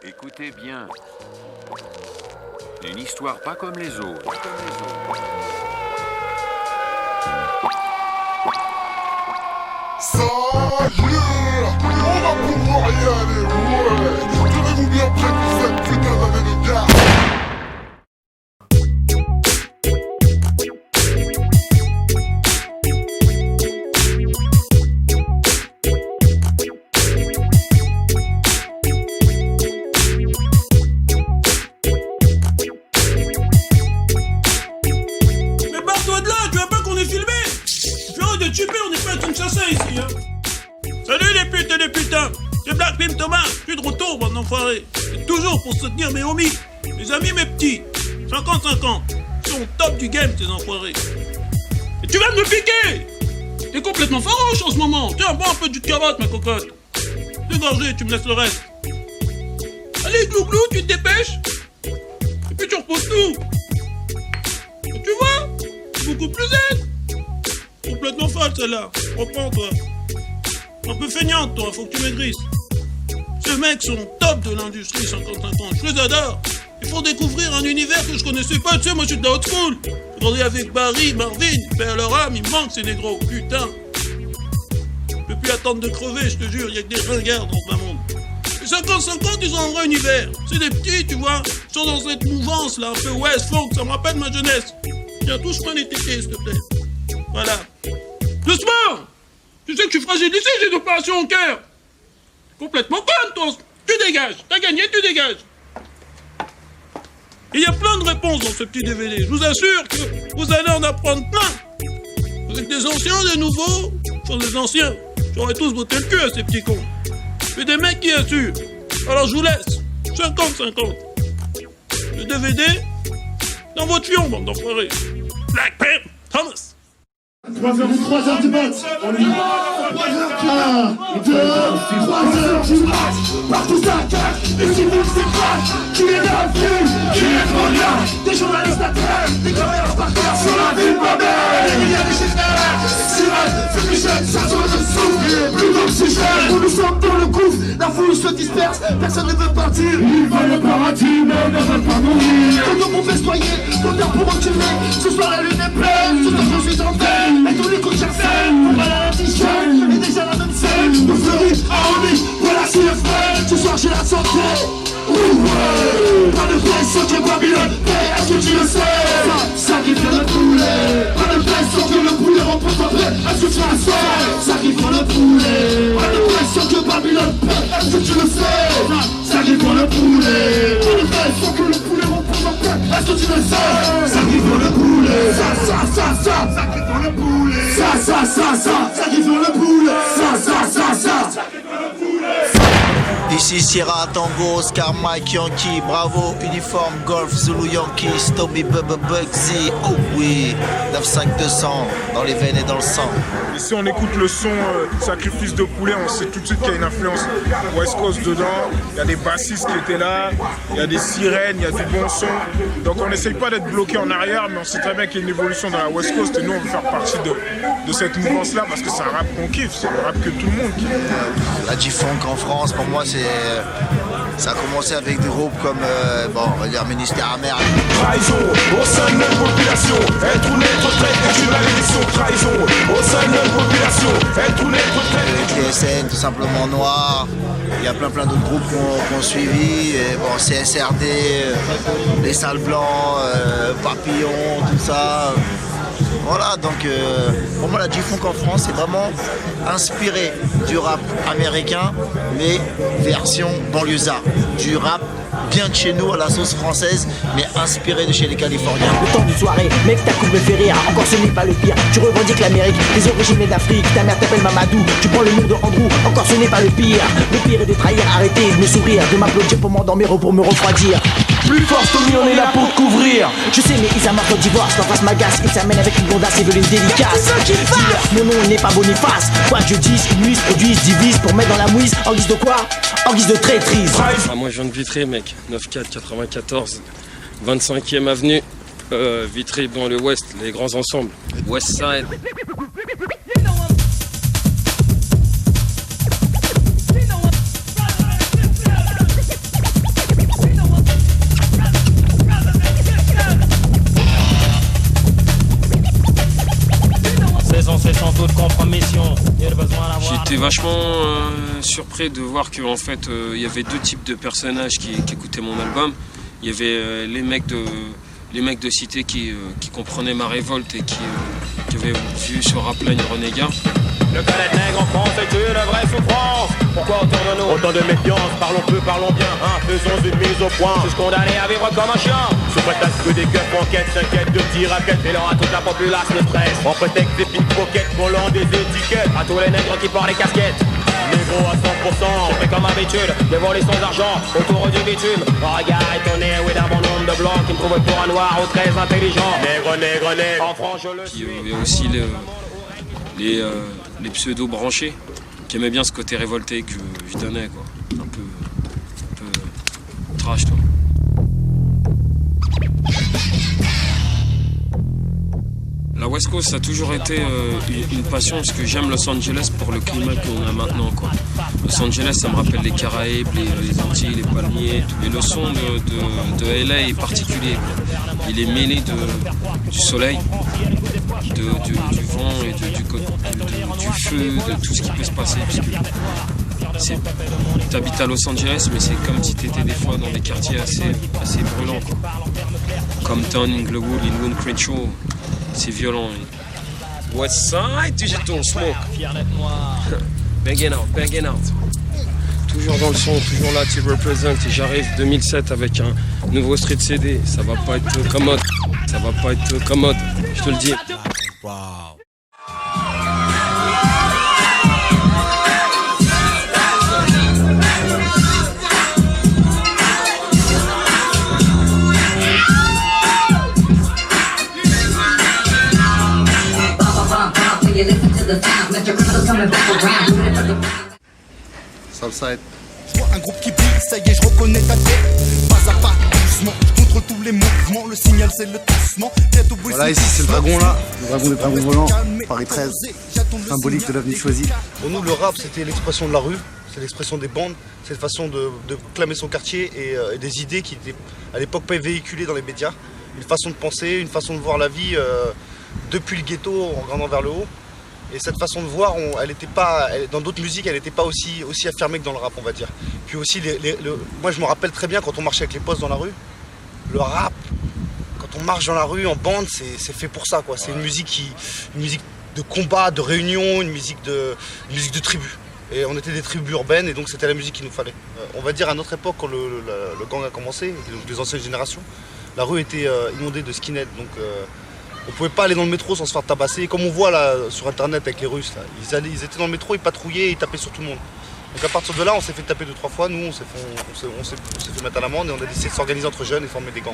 Écoutez bien. Une histoire pas comme les autres. Ça y est, on va pouvoir y aller, ouais. Tenez-vous bien prêts pour cette putain d'année de gare. Mais barre-toi de là, tu vois pas qu'on est filmé? J'arrête de tuer, on n'est pas un assassin ici, hein. Salut les putes et les putains, c'est Black Pimp Thomas, je suis de retour, bande d'enfoirés. Et toujours pour soutenir mes homies, mes amis, mes petits. 50-50, ils sont au top du game, ces enfoirés. Et tu viens de me piquer! T'es complètement farouche en ce moment. Tiens, bois un peu de jus de carotte, ma cocotte. Dégorgé, tu me laisses le reste. Allez, glouglou, tu te dépêches. Et puis tu reposes tout. Et tu vois, c'est beaucoup plus zen. Complètement folle celle-là. Reprends-toi. Un peu feignante, toi, faut que tu maigrisses. Ces mecs sont top de l'industrie 50-50. Je les adore. Ils font découvrir un univers que je connaissais pas. Tu sais, moi je suis de la haute school. J'ai grandi avec Barry, Marvin, père leur âme, il me manque ces négros, putain. Je peux plus attendre de crever, je te jure, y'a que des ringards dans ce monde. Les 50-50, ils ont un vrai univers. C'est des petits, tu vois. Ils sont dans cette mouvance là, un peu West Folk, ça me rappelle ma jeunesse. Tiens, touche-moi les tétés, s'il te plaît. Voilà. Doucement! Tu sais que je suis fragilisé, j'ai une opération au cœur. Complètement conne, toi. Tu dégages. T'as gagné, tu dégages. Et il y a plein de réponses dans ce petit DVD. Je vous assure que vous allez en apprendre plein. Avec des anciens, des nouveaux. Enfin, des anciens. J'aurais tous botté le cul à ces petits cons. Mais des mecs qui assurent. Alors je vous laisse. 50-50. Le DVD, dans votre fion, bande d'enfoirés. Black Pimp Thomas. 3h du mat, on y va. 1, 2, 3h du mat. Partout ça cache, les civils s'éclatent. Qui est dans le film, qui est trop bien. Des journalistes à terre, des caméras par terre. Sur la ville moderne, il y a des chiffres. Sirène, fumigène, ça sonne de souffle. Plus d'oxygène, nous sommes dans le gouffre. La foule se disperse, personne ne veut partir. Ils veulent le paradis, mais ne veulent pas mourir. Quand on peut festoyer, l'odeur pour reculer. Ce soir la lune est pleine, ce soir je suis en veille. Et tous les coups que j'affecte, on va à l'antigène. Et déjà la même scène, nous fleurit, harmonie. Voilà si le frère, ce soir j'ai la santé. Ouais, pas de pression que Babylone paie, est-ce que tu le sais? Ça qui fait le poulet. Pas de pression que le poulet remporte après, est-ce que tu le sais? Ça qui fait le poulet. Pas de pression que Babylone paie, est-ce que tu le sais? Ça qui fait le poulet. Pas de pression que le poulet remporte après, est-ce que tu le sais? Ça qui fait le poulet. Ça qui fait le poulet. Ça qui fait le poulet. Ça qui fait le poulet. Ici Sierra Tango, Oscar Mike Yankee, bravo, uniforme, Golf, Zulu Yankee, Toby Bubba Bugsy, oh oui, 95200, dans les veines et dans le sang. Ici on écoute le son Sacrifice de poulet, on sait tout de suite qu'il y a une influence West Coast dedans, il y a des bassistes qui étaient là, il y a des sirènes, il y a du bon son, donc on n'essaye pas d'être bloqué en arrière, mais on sait très bien qu'il y a une évolution dans la West Coast et nous on veut faire partie de cette mouvance là parce que c'est un rap qu'on kiffe, c'est le rap que tout le monde kiffe. La G-Funk en France, pour moi ça a commencé avec des groupes comme on va dire Ministère Amer. Trahison au sein de notre population, être ou n'être traite est une malédiction. Trahison au sein de notre population, être ou n'être traite. TSN, tout simplement Noir. Il y a plein d'autres groupes qui ont suivi. Et bon, CSRD, les Salles Blancs, Papillon, tout ça. Voilà, donc pour moi la G-Funk en France c'est vraiment inspiré du rap américain mais version banlieusard, du rap bien de chez nous à la sauce française mais inspiré de chez les Californiens. Le temps d'une soirée, mec ta coupe me fait rire, encore ce n'est pas le pire. Tu revendiques l'Amérique, tes origines d'Afrique, ta mère t'appelle Mamadou, tu prends le nom de Andrew, encore ce n'est pas le pire. Le pire est de trahir, arrêter de me sourire, de m'applaudir pour m'endormir ou pour me refroidir. Plus fort, Tommy, on est là pour te couvrir. Je sais, mais ils amorcent le divorce. L'en face m'agace, ils s'amènent avec une blondasse et veulent une dédicace. Mon nom n'est pas Boniface. Quoi que je dise, ils nuisent, produisent, divisent pour mettre dans la mouise. En guise de quoi? En guise de traîtrise. Ah, moi, je viens de Vitré, mec. 94, 25e avenue. Vitré dans le Ouest, les grands ensembles. West Side. J'étais vachement surpris de voir qu'en fait il y avait deux types de personnages qui écoutaient mon album. Il y avait les mecs de cité qui comprenaient ma révolte et qui avaient vu ce rap-là une renégat. Le cas d'être nègre en France est une vraie souffrance. Pourquoi autour de nous autant de méfiance? Parlons peu, parlons bien, hein, faisons une mise au point. Tous condamnés à vivre comme un chien. Sous prétexte que des keufs enquêtent, s'inquiètent de petits raquettes. Et leur à toute la populace le stress. En prétexte des pickpockets volant des étiquettes. À tous les nègres qui portent les casquettes. Négro à 100%, fait comme habitude, dévoilés sans argent, autour du bitume. Regard étonné, oui, d'un bon nombre de blancs qui me trouvent pour un noir ou très intelligent. Nègre, nègre, nègre, en France je le suis. Puis il y a aussi les pseudos branchés qui aimaient bien ce côté révolté que je donnais, quoi. Un peu trash, toi. La West Coast, ça a toujours été une passion parce que j'aime Los Angeles pour le climat qu'on a maintenant, quoi. Los Angeles, ça me rappelle les Caraïbes, les Antilles, les palmiers. Et le son de LA est particulier, quoi. Il est mêlé du soleil, du vent et du feu, de tout ce qui peut se passer. Tu habites à Los Angeles, mais c'est comme si tu étais des fois dans des quartiers assez brûlants, quoi. Compton, Inglewood, Inwood, Crenshaw. C'est violent. Westside Digital Smoke. Banging out. Toujours dans le son, toujours là, tu représentes. Et j'arrive 2007 avec un nouveau street CD. Ça va pas être commode. Je te le dis. Wow. Southside. Un groupe qui brille, ça y est, je reconnais ta tête. Pas à pas, doucement, je contrôle tous les mouvements. Le signal, c'est le toussement. Voilà, ici, c'est le dragon là. Le dragon des dragons volants, Paris 13. Symbolique de l'avenue choisie. Pour nous, le rap, c'était l'expression de la rue. C'est l'expression des bandes. C'est une façon de clamer son quartier et des idées qui étaient à l'époque pas véhiculées dans les médias. Une façon de penser, une façon de voir la vie depuis le ghetto en grandant vers le haut. Et cette façon de voir, dans d'autres musiques, elle n'était pas aussi affirmée que dans le rap, on va dire. Puis aussi, moi je me rappelle très bien quand on marchait avec les postes dans la rue, le rap, quand on marche dans la rue en bande, c'est fait pour ça, quoi. C'est une musique de combat, de réunion, une musique de tribu. Et on était des tribus urbaines et donc c'était la musique qu'il nous fallait. On va dire à notre époque, quand le gang a commencé, donc les anciennes générations, la rue était inondée de skinheads. Donc, on pouvait pas aller dans le métro sans se faire tabasser. Comme on voit là sur internet avec les Russes, là, ils étaient dans le métro, ils patrouillaient, ils tapaient sur tout le monde. Donc à partir de là, on s'est fait taper 2-3 fois. Nous, on s'est fait mettre à l'amende et on a décidé de s'organiser entre jeunes et former des gangs.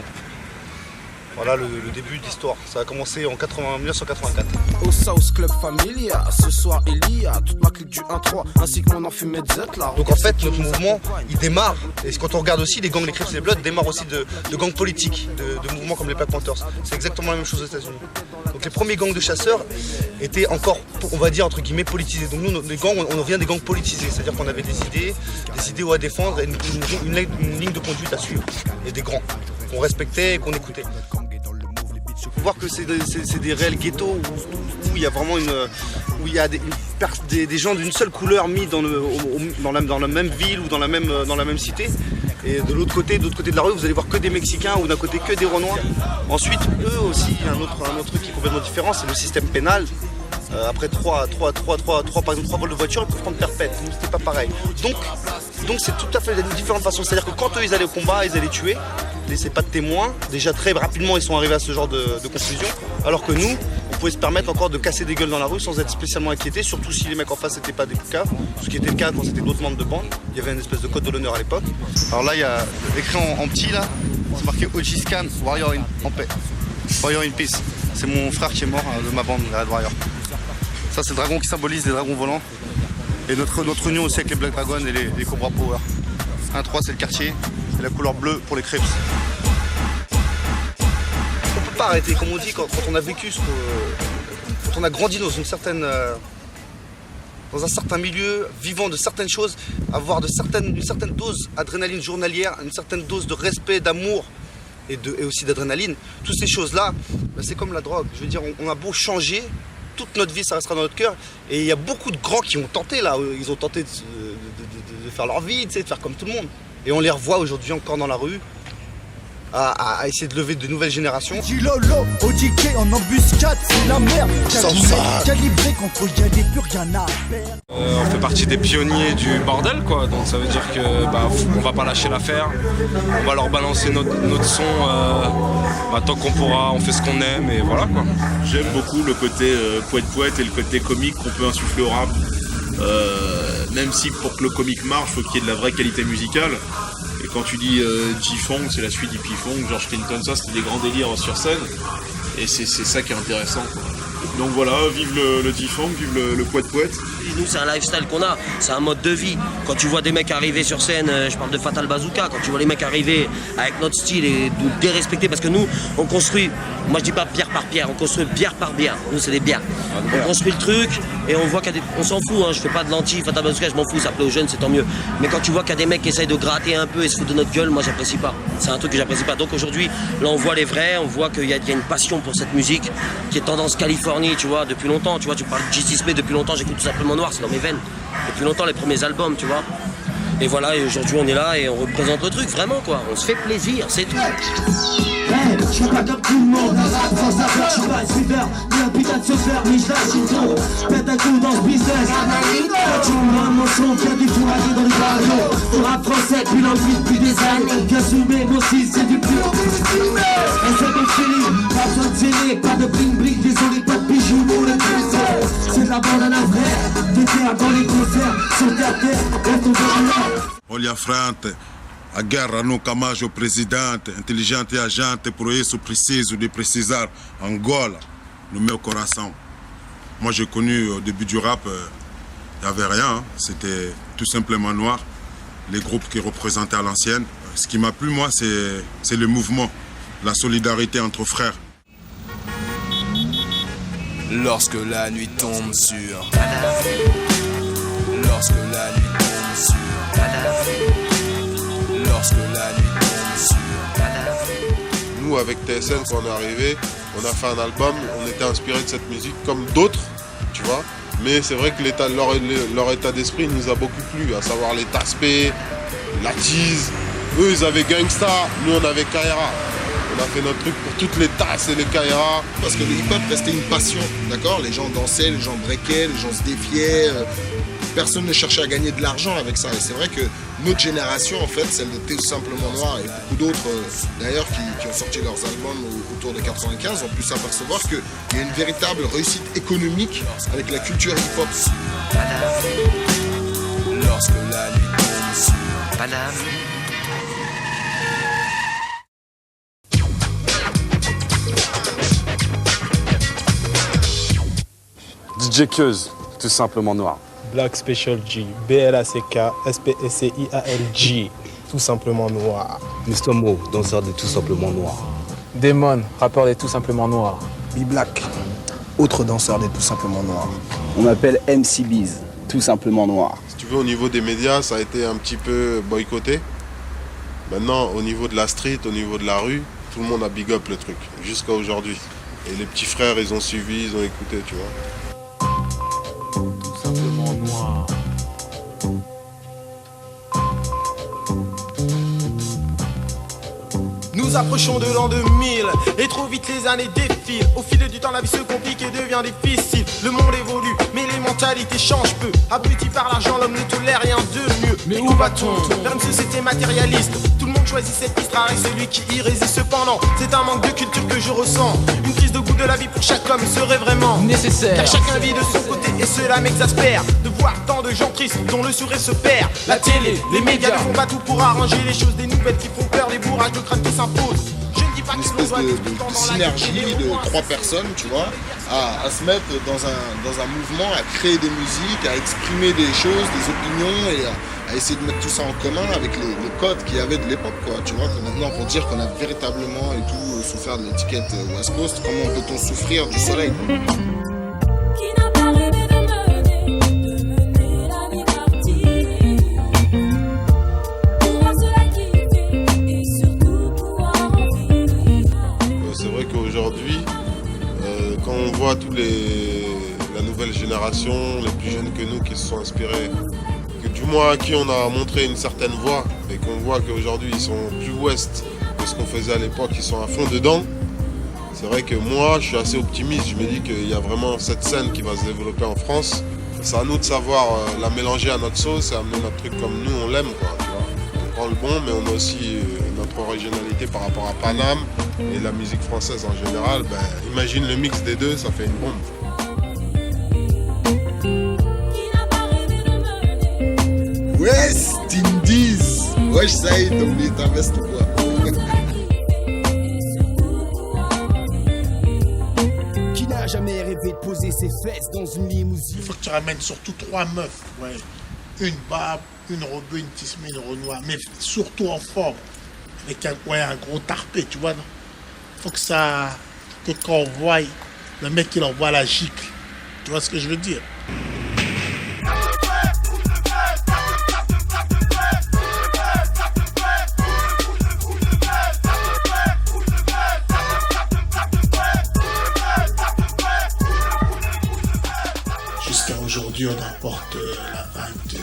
Voilà le début de l'histoire. Ça a commencé en 1984. Au South Club Familia, ce soir il y a toute ma clique du 1-3 ainsi que mon enfumé de Z là. Donc en fait, notre mouvement, il démarre. Et quand on regarde aussi, les gangs, les Crips et les Bloods démarrent aussi de gangs politiques, de mouvements comme les Black Panthers. C'est exactement la même chose aux États-Unis. Donc les premiers gangs de chasseurs étaient encore, on va dire entre guillemets, politisés. Donc nous, les gangs, on vient des gangs politisés, c'est-à-dire qu'on avait des idées à défendre et une ligne de conduite à suivre et des grands qu'on respectait et qu'on écoutait. Il faut voir que c'est des réels ghettos où il y a vraiment où il y a des gens d'une seule couleur mis dans la même ville ou dans la même cité. Et de l'autre côté de la rue, vous allez voir que des Mexicains ou d'un côté que des Renois. Ensuite, eux aussi, un autre truc qui est complètement différent, c'est le système pénal. Après par exemple 3 vols de voiture, ils peuvent prendre perpète. Nous, c'était pas pareil. Donc c'est tout à fait une différente façon. C'est-à-dire que quand eux ils allaient au combat, ils allaient tuer, ils laissaient pas de témoins. Déjà très rapidement ils sont arrivés à ce genre de conclusion. Alors que nous, on pouvait se permettre encore de casser des gueules dans la rue sans être spécialement inquiétés, surtout si les mecs en face n'étaient pas des poucaves, ce qui était le cas quand c'était d'autres membres de bande. Il y avait une espèce de code de l'honneur à l'époque. Alors là il y a écrit en petit là, c'est marqué OG Scan, Warrior en paix. Warrior in peace. C'est mon frère qui est mort de ma bande, Red Warrior. Ça c'est le dragon qui symbolise les dragons volants. Et notre union aussi avec les Black Dragons et les Cobra Power. 1-3 c'est le quartier, et la couleur bleue pour les Crips. On peut pas arrêter, comme on dit, quand on a vécu, quand on a grandi dans un certain milieu, vivant de certaines choses, avoir une certaine dose d'adrénaline journalière, une certaine dose de respect, d'amour et aussi d'adrénaline. Toutes ces choses-là, c'est comme la drogue. Je veux dire, on a beau changer, toute notre vie, ça restera dans notre cœur. Et il y a beaucoup de grands qui ont tenté là, ils ont tenté de faire leur vie, tu sais, de faire comme tout le monde. Et on les revoit aujourd'hui encore dans la rue, à essayer de lever de nouvelles générations. Du lolo, au DK en embuscade, c'est la merde. Calibré contre y aller, plus rien à faire. On fait partie des pionniers du bordel, quoi. Donc ça veut dire que on va pas lâcher l'affaire. On va leur balancer notre son tant qu'on pourra. On fait ce qu'on aime et voilà, quoi. J'aime beaucoup le côté poète et le côté comique qu'on peut insuffler au rap. Même si pour que le comique marche, faut qu'il y ait de la vraie qualité musicale. Et quand tu dis G-Funk, c'est la suite du P-Funk, George Clinton, ça c'était des grands délires sur scène. Et c'est ça qui est intéressant, quoi. Donc voilà, vive le G-Funk, vive le poète. Nous, c'est un lifestyle qu'on a, c'est un mode de vie. Quand tu vois des mecs arriver sur scène, je parle de Fatal Bazooka, quand tu vois les mecs arriver avec notre style et nous dérespecter, parce que nous, on construit, moi je dis pas pierre par pierre, on construit bière par bière. Nous, c'est des bières. On construit le truc et on voit qu'il y a on s'en fout, hein, je fais pas de lentilles, Fatal Bazooka, je m'en fous, ça plaît aux jeunes, c'est tant mieux. Mais quand tu vois qu'il y a des mecs qui essayent de gratter un peu et se foutre de notre gueule, moi j'apprécie pas. C'est un truc que j'apprécie pas. Donc aujourd'hui, là on voit les vrais, on voit qu'il y a une passion pour cette musique qui est tendance Californie, tu vois, depuis longtemps. Tu vois, tu parles de J.C. Smith depuis longtemps, j'écoute Tout Simplement Noir, c'est dans mes veines. Depuis longtemps, les premiers albums, tu vois. Et voilà, et aujourd'hui on est là et on représente le truc, vraiment, quoi. On se fait plaisir, c'est tout. Hey, je suis pas comme tout le monde, sans savoir, je suis pas un suiveur, ni un putain de chauffeur, ni je lâche une trompe, pète un coup dans ce business. Quand tu m'as mon son, viens du fourragé dans les barrios. Pour rap français, puis l'envie depuis des années. Bien zoomé, mon style, c'est du pur. Et c'est bon feeling, pas besoin de gêner, pas de bling bling, désolé, pas de bijoux pour les plaisirs. C'est de la bande à la vraie, des terres dans les concerts, sur ta terre, on tombe en l'air. Olha frente, a guerra nunca mais o presidente, inteligente e agente, por isso preciso de precisar Angola no meu coração. Moi j'ai connu au début du rap, il n'y avait rien, c'était tout simplement noir, les groupes qui représentaient à l'ancienne. Ce qui m'a plu moi c'est le mouvement, la solidarité entre frères. Lorsque la nuit tombe sur Lorsque la nuit tombe sur Lorsque la nuit tombe sur Nous avec TSN quand on est arrivé, on a fait un album, on était inspiré de cette musique comme d'autres, tu vois. Mais c'est vrai que leur état d'esprit nous a beaucoup plu, à savoir les Taspé, la Tease. Eux ils avaient Gangsta, nous on avait Kaira. On a fait notre truc pour toutes les tasses et les Kaira. Parce que le hip-hop restait une passion, d'accord? Les gens dansaient, les gens breakaient, les gens se défiaient. Personne ne cherchait à gagner de l'argent avec ça. Et c'est vrai que notre génération, en fait, celle de Tout Simplement Noir et beaucoup d'autres d'ailleurs qui ont sorti leurs albums autour de 95, ont pu s'apercevoir qu'il y a une véritable réussite économique avec la culture hip-hop. Lorsque la nuit tombe sur DJ Keuz, Tout Simplement Noir. Black Special G, BLACK, SPSCIALG, Tout Simplement Noir. Mr. Mo, danseur de Tout Simplement Noir. Damon, rappeur des Tout Simplement Noir. B-Black, autre danseur des Tout Simplement Noir. On m'appelle MC Biz, Tout Simplement Noir. Si tu veux, au niveau des médias, ça a été un petit peu boycotté. Maintenant, au niveau de la street, au niveau de la rue, tout le monde a big up le truc, jusqu'à aujourd'hui. Et les petits frères, ils ont suivi, ils ont écouté, tu vois. Tout simplement noir. Nous approchons de l'an 2000 et trop vite les années défilent. Au fil du temps la vie se complique et devient difficile. Le monde évolue mais les mentalités changent peu. Abruti par l'argent l'homme ne tolère rien de mieux. Mais où va-t-on? Vers une société matérialiste. Tout le monde choisit cette piste rare et celui qui y résiste. Cependant c'est un manque de culture que je ressens. Une crise de goût de la vie pour chaque homme serait vraiment nécessaire. Car chacun vit de son côté et cela m'exaspère. De voir tant de gens tristes dont le sourire se perd. La télé, les médias ne font pas tout pour arranger les choses. Des nouvelles qui font peur, des bourrages de crâne qui s'imposent. Une espèce de synergie de trois personnes, tu vois, à se mettre dans un mouvement, à créer des musiques, à exprimer des choses, des opinions et à essayer de mettre tout ça en commun avec les codes qu'il y avait de l'époque, quoi. Tu vois, que maintenant pour dire qu'on a véritablement et tout souffert de l'étiquette West Coast, comment peut-on souffrir du soleil, quoi. Aujourd'hui, quand on voit tous les génération, les plus jeunes que nous qui se sont inspirés, que du moins à qui on a montré une certaine voie et qu'on voit qu'aujourd'hui ils sont plus ouest que ce qu'on faisait à l'époque, ils sont à fond dedans. C'est vrai que moi je suis assez optimiste, je me dis qu'il y a vraiment cette scène qui va se développer en France. C'est à nous de savoir la mélanger à notre sauce et amener notre truc comme nous on l'aime, quoi, tu vois. On prend le bon, mais on a aussi notre originalité par rapport à Paname et la musique française en général. Ben, imagine le mix des deux, ça fait une bombe. West Indies. Wesh Saïd, t'as oublié ta veste ou quoi? Qui n'a jamais rêvé de poser ses fesses dans une limousine? Il faut que tu ramènes surtout 3 meufs. Ouais. Une Barbe, une Rebeu, une Tismé, une Renoir. Mais surtout en forme. Avec un gros tarpé, tu vois. Il faut que ça. Que quand on voit, le mec il envoie la gicle. Tu vois ce que je veux dire? Jusqu'à aujourd'hui, on apporte la vibe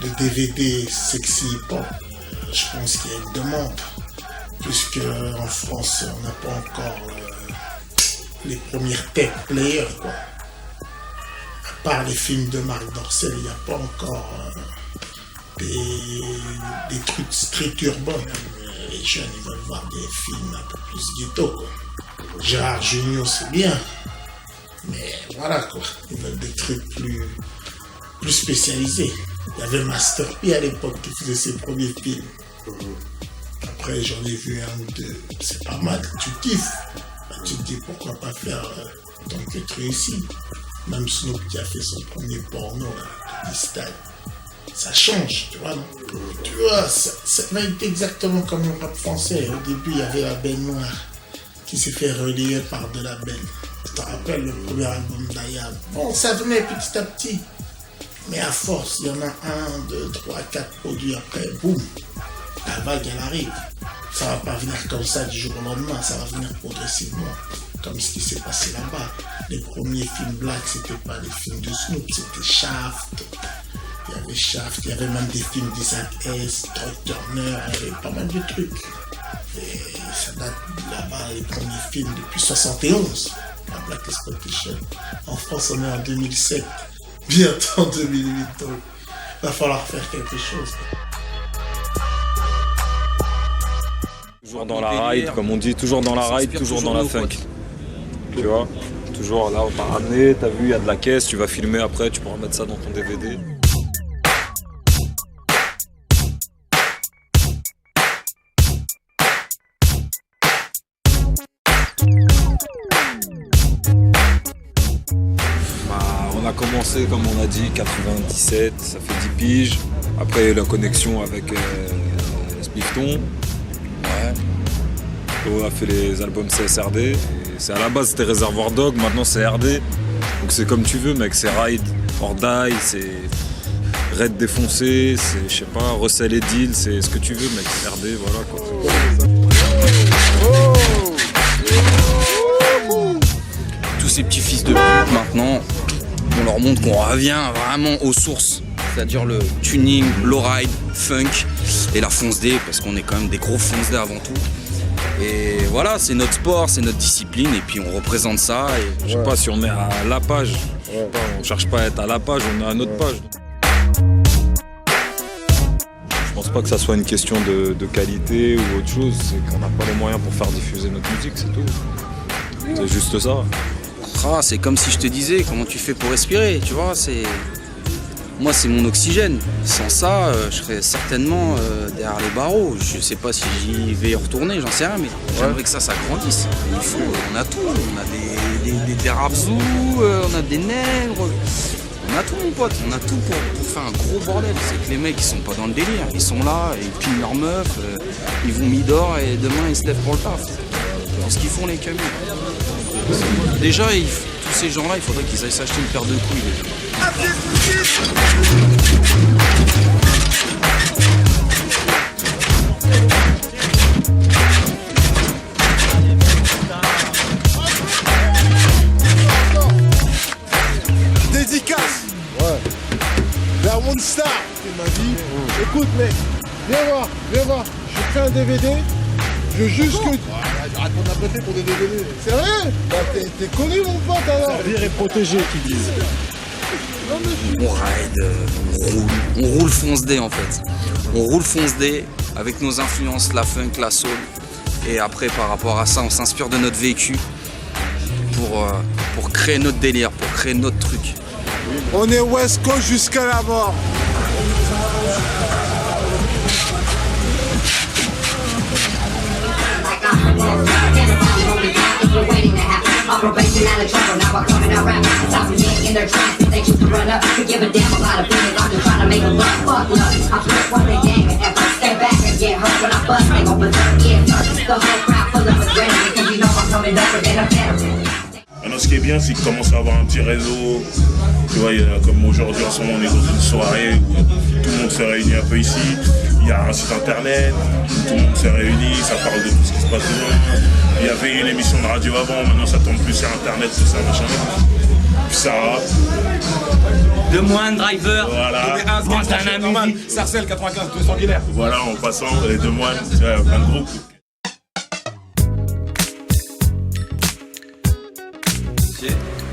de DVD sexy hip-hop. Je pense qu'il y a une demande, puisque en France, on n'a pas encore les premières tech players, quoi. À part les films de Marc Dorcel, il n'y a pas encore des trucs street urbains. Les jeunes, ils veulent voir des films un peu plus ghetto, quoi. Gérard Jugnot, c'est bien. Mais voilà quoi, ils veulent des trucs plus spécialisés. Il y avait Master P à l'époque qui faisait ses premiers films. Après j'en ai vu un ou deux, c'est pas mal, tu kiffes. Bah, tu te dis pourquoi pas faire tant que tu réussis. Même Snoop qui a fait son premier porno, là, style. Ça change, tu vois, non? Tu vois, ça va être exactement comme le rap français. Au début il y avait la Belle Noire qui s'est fait relayer par De La Belle. Je te rappelle le premier album d'Ayam. Bon, ça venait petit à petit. Mais à force, il y en a 1, 2, 3, 4 produits après, boum, la vague elle arrive. Ça va pas venir comme ça du jour au lendemain, ça va venir progressivement. Comme ce qui s'est passé là-bas. Les premiers films black, c'était pas les films de Snoop, c'était Shaft. Il y avait Shaft, il y avait même des films d'Isaac S, Troy Turner, il y avait pas mal de trucs. Et ça date là-bas, les premiers films depuis 71. La Black Exploitation. En France, on est en 2007, bientôt en 2008. Donc, il va falloir faire quelque chose. Toujours dans la ride, comme on dit, toujours dans la ride, toujours dans la funk. Tu vois, toujours là, on t'a ramené, t'as vu, il y a de la caisse, tu vas filmer après, tu pourras mettre ça dans ton DVD. On a commencé, comme on a dit, 97, ça fait 10 piges. Après, il y a eu la connexion avec Spifton. Ouais. On a fait les albums CSRD. Et c'est à la base, c'était Réservoir Dog, maintenant c'est RD. Donc c'est comme tu veux, mec, c'est Ride or Die, c'est Red défoncé, c'est, je sais pas, Russell et Deal, c'est ce que tu veux, mec, RD, voilà quoi. Tous ces petits fils de pute, maintenant, on leur montre qu'on revient vraiment aux sources, c'est-à-dire le tuning, low-ride, funk et la fonce D, parce qu'on est quand même des gros fonce D avant tout. Et voilà, c'est notre sport, c'est notre discipline, et puis on représente ça. Et je sais pas si on est à la page, je sais pas, on cherche pas à être à la page, on est à notre page. Je pense pas que ça soit une question de qualité ou autre chose, c'est qu'on n'a pas les moyens pour faire diffuser notre musique, c'est tout. C'est juste ça. Ah, c'est comme si je te disais comment tu fais pour respirer, tu vois, moi c'est mon oxygène. Sans ça, je serais certainement derrière les barreaux. Je sais pas si j'y vais y retourner, j'en sais rien, mais j'aimerais que ça grandisse. Il faut, on a tout, on a des rapsous, on a des nègres, on a tout mon pote, on a tout pour faire un gros bordel. C'est que les mecs ils sont pas dans le délire, ils sont là, ils pillent leurs meufs, ils vont mi-d'or et demain ils se lèvent pour le taf. C'est ce qu'ils font les camions. Déjà, tous ces gens-là, il faudrait qu'ils aillent s'acheter une paire de couilles déjà. porn star. Il m'a dit, écoute mec, viens voir, je fais un DVD, je juge que... Arrête de m'apprêter pour des DVD. C'est vrai? Bah, t'es connu mon pote alors. Servir et protéger, qu'ils disent. On ride, on roule fonce D en fait. On roule fonce D avec nos influences, la funk, la soul. Et après, par rapport à ça, on s'inspire de notre vécu pour créer notre délire, pour créer notre truc. On est West Coast jusqu'à la mort. Probation out of trouble, now I'm coming out rap. Stop me in their tracks, they choose to run up. To give a damn a lot of feelings, I'm just trying to make a buck. Fuck no, I'm split one they gang. If I step back and get hurt when I bust, they gon' berserk, yeah, first. The whole crowd full of adrenaline, because you know I'm coming up and then I'm better. Maintenant, ce qui est bien, c'est qu'il commence à avoir un petit réseau. Tu vois, comme aujourd'hui, en ce moment, on est dans une soirée où tout le monde se réunit un peu ici. Il y a un site internet où tout le monde se réunit, ça parle de tout ce qui se passe dedans. Il y avait une émission de radio avant, maintenant ça tombe plus sur internet, tout ça, machin. Puis ça rappe. De Moine, Driver, voilà. Montana Music, Sarcelles 95 de Sanguinaire. Voilà, en passant, les De Moine, tu vois, plein de groupes.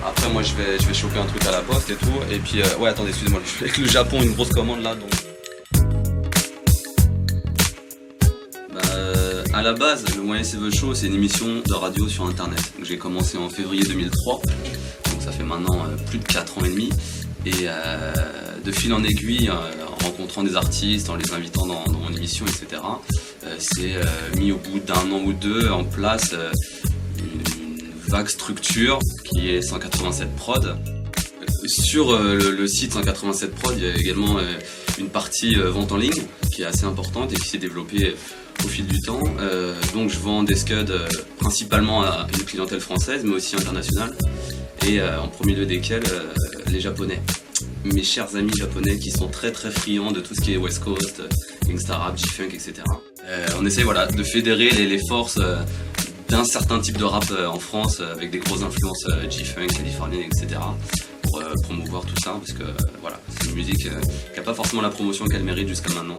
Après moi je vais choper un truc à la poste et tout. Et puis ouais attendez excusez-moi, je suis avec le Japon, une grosse commande là donc. À la base, le YSV Show, c'est une émission de radio sur internet. J'ai commencé en février 2003, donc ça fait maintenant plus de 4 ans et demi. Et de fil en aiguille, en rencontrant des artistes, en les invitant dans mon émission, etc., c'est mis au bout d'un an ou deux en place une vague structure qui est 187 Prod. Sur le site 187 Prod, il y a également une partie vente en ligne qui est assez importante et qui s'est développée au fil du temps. Donc je vends des scuds principalement à une clientèle française mais aussi internationale et en premier lieu desquels les japonais. Mes chers amis japonais qui sont très très friands de tout ce qui est West Coast, gangsta rap, G-Funk, etc. On essaye voilà, de fédérer les forces d'un certain type de rap en France avec des grosses influences G-Funk, californienne, etc. pour promouvoir tout ça parce que voilà, c'est une musique qui n'a pas forcément la promotion qu'elle mérite jusqu'à maintenant.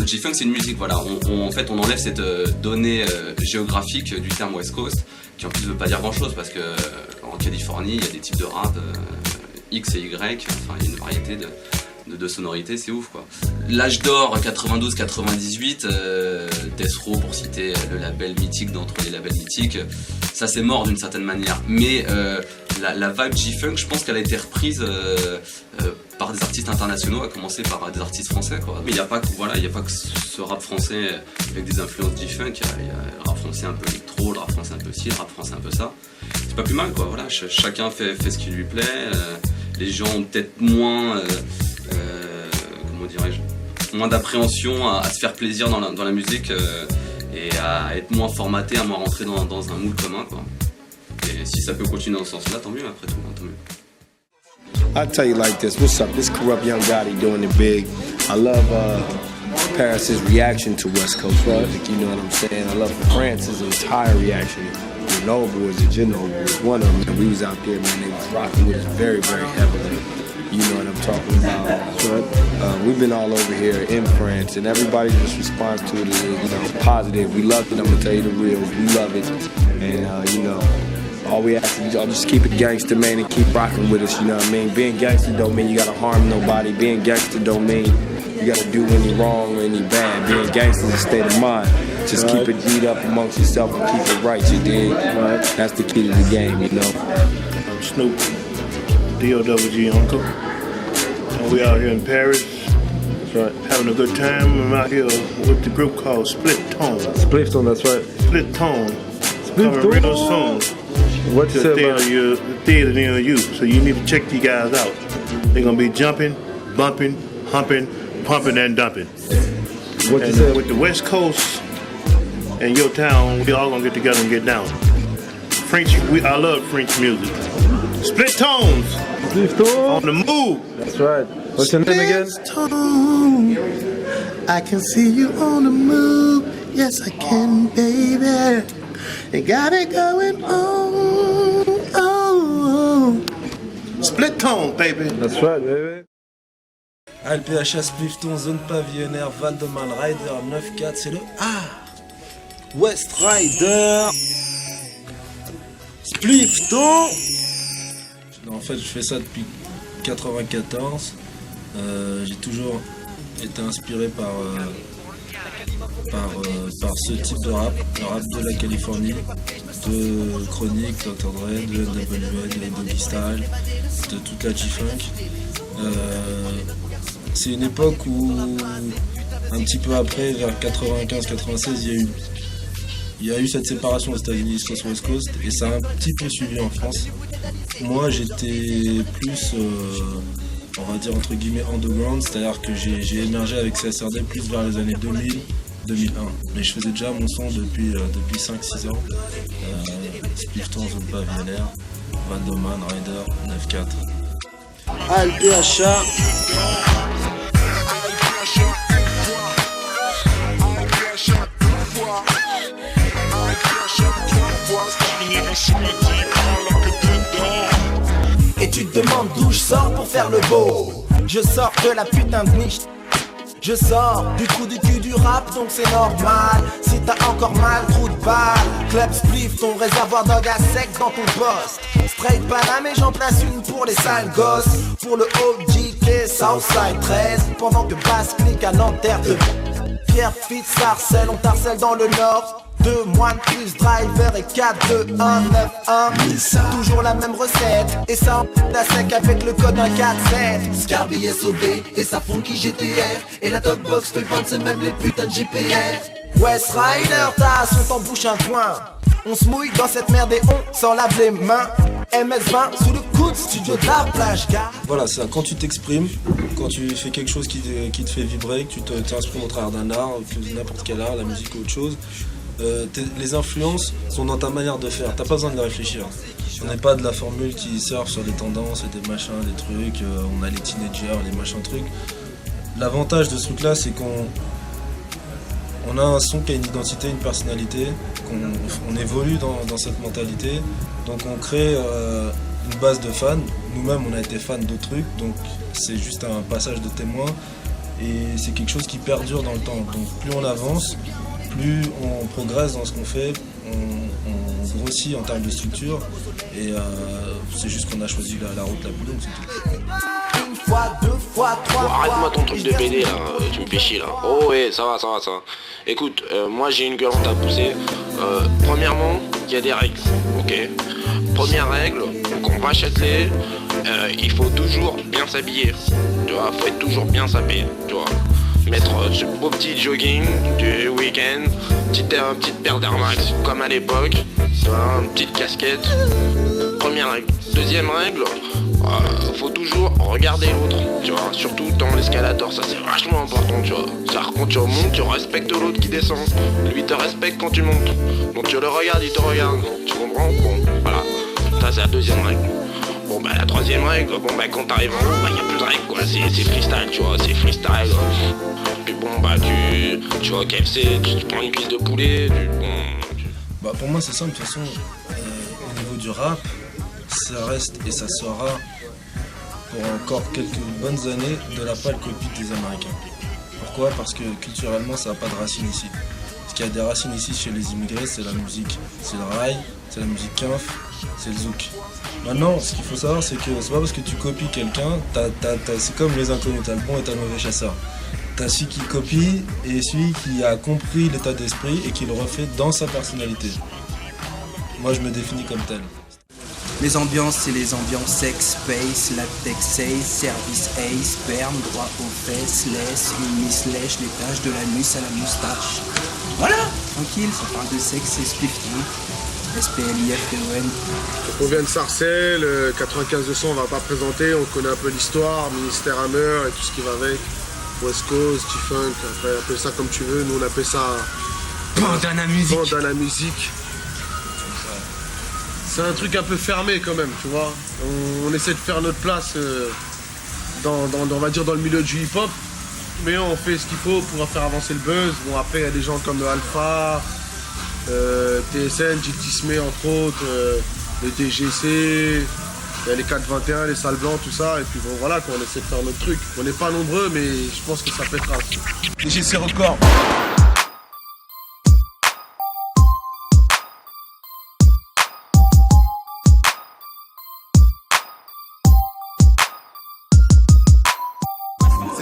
G-Funk c'est une musique, voilà, en fait on enlève cette donnée géographique du terme West Coast qui en plus ne veut pas dire grand chose parce que en Californie il y a des types de rap X et Y, enfin il y a une variété de sonorités, c'est ouf quoi. L'âge d'or 92-98, Death Row pour citer le label mythique d'entre les labels mythiques, ça c'est mort d'une certaine manière, mais la vibe G-Funk je pense qu'elle a été reprise par des artistes internationaux, à commencer par des artistes français quoi. Mais il n'y a pas que voilà, il y a pas que ce rap français avec des influences G-Funk, il y a le rap français un peu électro, le rap français un peu ci, le rap français un peu ça. C'est pas plus mal quoi, voilà, chacun fait ce qui lui plaît, les gens ont peut-être moins comment dirais-je, moins d'appréhension à se faire plaisir dans la musique et à être moins formaté, à moins rentrer dans un moule commun quoi. Et si ça peut continuer dans ce sens-là, tant mieux après tout, tant mieux. I'll tell you like this, what's up? This Corrupt Young Gotti doing it big. I love Paris's reaction to West Coast music, you know what I'm saying? I love France's entire reaction. The Noble was a Genoble was one of them, and we was out there, man, they was rocking with us very, very heavily. You know what I'm talking about. We've been all over here in France, and everybody just responds to it, you know, positive. We love it, I'm gonna tell you the real, we love it. And, you know, all we ask is y'all just keep it gangster, man, and keep rocking with us, you know what I mean? Being gangster don't mean you gotta harm nobody. Being gangster don't mean you gotta do any wrong or any bad. Being gangster is a state of mind. Just keep it beat up amongst yourself and keep it right, you dig? That's the key to the game, you know? I'm Snoop, D-O-double-G Uncle. And we out here in Paris. That's right. Having a good time. I'm out here with the group called Split Tone. Split Tone, that's right. Split Tone. Coming real soon. What's the theater near you, so you need to check these guys out. They're gonna be jumping, bumping, humping, pumping, and dumping. And with the West Coast and your town, we all gonna get together and get down. French. I love French music. Split Tones. On the move. That's right. What's your name again? Tone. I can see you on the move. Yes, I can, baby. You got it going on. Oh. Split Tone, baby. That's right, baby. LPHA, Splifton, Zone Pavillonnaire, Val-de-Marne, Rider 9-4, c'est le A. West Rider. Splifton. En fait, je fais ça depuis 94. J'ai toujours été inspiré par ce type de rap, le rap de la Californie, de Chronic, Dr. Dre, de NWA, de Doggy Style, de toute la G-Funk. C'est une époque où, un petit peu après, vers 95-96, il y a eu cette séparation aux États-Unis, East Coast, West Coast, et ça a un petit peu suivi en France. Moi, j'étais plus, on va dire entre guillemets, underground, c'est-à-dire que j'ai émergé avec CSRD plus vers les années 2000-2001. Mais je faisais déjà mon son depuis 5-6 ans. Splifton, Zone Pavillonnaire, Val-de-Marne, Rider, 9-4. LPHA. Et tu te demandes d'où je sors pour faire le beau. Je sors de la putain de niche. Je sors du trou du cul du rap, donc c'est normal. Si t'as encore mal, trou de balle. Club Spliff, ton réservoir d'og à sec dans ton poste. Straight Paname et j'en place une pour les sales gosses. Pour le OGK Southside 13. Pendant que Basse clique à Nanterre de Pierre Fitz harcèle, on t'harcèle dans le nord. 2 moines plus driver et 4, 2, 1, 9, 1. Toujours la même recette. Et ça en la sec avec le code 147. Scarby SOB et sa funky GTR. Et la top box fait vendre, c'est même les putains de GPR. West Rider, ta son t'embouche un coin. On se mouille dans cette merde et on s'en lave les mains. MS20 sous le coude, studio de la plage, gars. Voilà, c'est ça. Quand tu t'exprimes, quand tu fais quelque chose qui te fait vibrer, que tu t'exprimes au travers d'un art, que n'importe quel art, la musique ou autre chose, les influences sont dans ta manière de faire. T'as pas besoin de réfléchir. On n'est pas de la formule qui surfe sur des tendances et des machins, des trucs. On a les teenagers, les machins trucs. L'avantage de ce truc-là, c'est qu'on a un son qui a une identité, une personnalité, qu'on évolue dans cette mentalité. Donc on crée une base de fans. Nous-mêmes, on a été fans de trucs, donc c'est juste un passage de témoin. Et c'est quelque chose qui perdure dans le temps. Donc plus on avance, plus on progresse dans ce qu'on fait, on grossit en termes de structure. Et c'est juste qu'on a choisi la route la plus longue, c'est tout. Une fois, 2 fois, 3 fois. Arrête-moi ton truc de BD là, tu me fais chier là. Oh ouais, ça va. Écoute, moi j'ai une gueulante à pousser. Premièrement, il y a des règles, ok. Première règle, donc on va à Châtelet, il faut toujours bien s'habiller. Tu vois, faut être toujours bien sapé, tu vois. Mettre ce beau petit jogging du week-end, petite paire d'Air Max comme à l'époque, tu vois, une petite casquette. Première règle. Deuxième règle, faut toujours regarder l'autre, tu vois, surtout dans l'escalator, ça c'est vachement important, tu vois. C'est-à-dire quand tu remontes, tu respectes l'autre qui descend, lui te respecte quand tu montes, donc tu le regardes, il te regarde, tu comprends? Bon, voilà, ça c'est la deuxième règle. Bon bah la troisième règle, quand t'arrives en haut, y a plus de règles quoi, c'est freestyle, tu vois, c'est freestyle. Puis bon bah tu vois KFC, tu prends une cuisse de poulet, Bah pour moi c'est simple, de toute façon, au niveau du rap, ça reste et ça sera pour encore quelques bonnes années de la pâle copie des Américains. Pourquoi? Parce que culturellement ça n'a pas de racines ici. Ce qui a des racines ici chez les immigrés, c'est la musique, c'est le rail, c'est la musique kinf, c'est le zouk. Maintenant, ce qu'il faut savoir, c'est que c'est pas parce que tu copies quelqu'un, c'est comme les inconnus, t'as le bon et t'as le mauvais chasseur. T'as celui qui copie et celui qui a compris l'état d'esprit et qui le refait dans sa personnalité. Moi, je me définis comme tel. Les ambiances, c'est les ambiances sex, space, latex, ace, service ace, sperme, droit aux fesses, laisse, une miss lèche, les taches de la nuit à la moustache. Voilà, tranquille, ça parle de sexe et splifting. SPLIFTON. On vient de Sarcelles, 95-200 on va pas présenter, on connaît un peu l'histoire, Ministère Hammer et tout ce qui va avec. West Coast, G-Funk, après appelle ça comme tu veux, nous on appelle ça Bandana musique. Bandana musique. c'est un truc un peu fermé quand même, tu vois. On essaie de faire notre place on va dire dans le milieu du hip-hop, mais on fait ce qu'il faut pour faire avancer le buzz. Bon, après, il y a des gens comme Alpha, TSN, Jiltisme entre autres, le DGC, il y a les 421, les Salles Blancs, tout ça. Et puis bon, voilà, on essaie de faire notre truc. On n'est pas nombreux, mais je pense que ça pètera. DGC Record.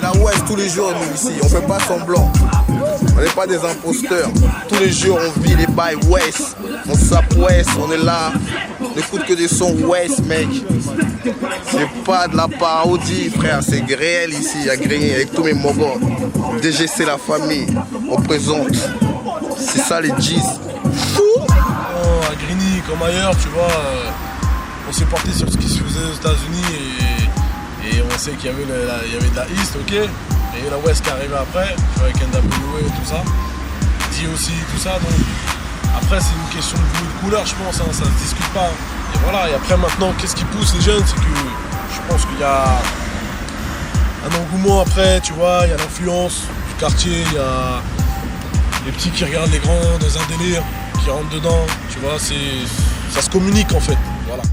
La West tous les jours nous ici, on fait pas semblant, on n'est pas des imposteurs, tous les jours on vit les bails West, on sape West, on est là, on n'écoute que des sons West mec, c'est pas de la parodie frère, c'est réel ici, à Grigny avec tous mes mogos, DGC la famille, on présente, c'est ça les G's. À Grigny comme ailleurs tu vois, on s'est porté sur ce qui se faisait aux États-Unis et on sait qu'il y avait de la East, ok, et la West qui arrivait après, avec NWA et tout ça, D aussi, tout ça, donc après c'est une question de goût et de couleur, je pense, hein, ça se discute pas. Et voilà, et après maintenant, qu'est-ce qui pousse les jeunes, c'est que je pense qu'il y a un engouement après, tu vois, il y a l'influence du quartier, il y a les petits qui regardent les grands dans un délire, qui rentrent dedans, tu vois, ça se communique en fait, voilà.